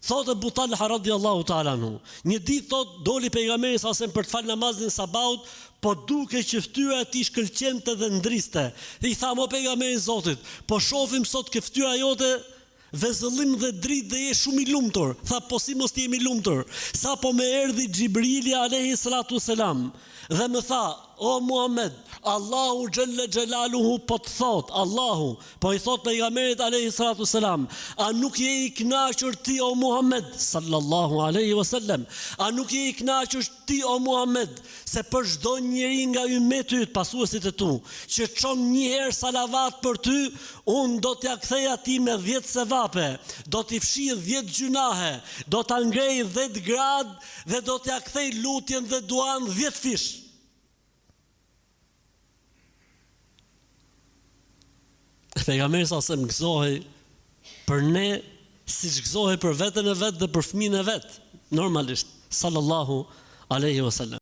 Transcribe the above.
Thotë Abu Talha radiallahu ta'ala anhu, një ditë thotë doli pejgamberi sa për të falë namazin sabaut, po duke që fytyra e tij shkëlqente dhe ndriste. Dhe i tha: "Mo pejgamberi i Zotit, po shohim sot që fytyra jote vezëllim dhe dritë dhe je shumë i lumtur." Tha: "Po si mos jemi lumtur? Sa po më erdhi Xhibrili alayhi salatu selam dhe më tha: O Muhammed, Allahu xhalla xhelaluhu po të thot, Allahu po i thot pejgamberit alayhi salatu selam, a nuk je i kënaqur ti o Muhammed sallallahu alaihi wasallam, a nuk je i kënaqur ti o Muhammed se për çdo njeri nga ymeti yt, pasuesit e tu, që çon një herë salavat për ty, unë do t'ja kthej atij me 10 sevape, do t'i fshij 10 gjunahe, do ta ngrej 10 grad dhe do t'ja kthej lutjen dhe duan 10 fish." Pejgamberi sa se më gëzohej për ne, siç gëzohej për veten e vet dhe për fëmijën e vet, normalisht, sallallahu alaihi wasallam.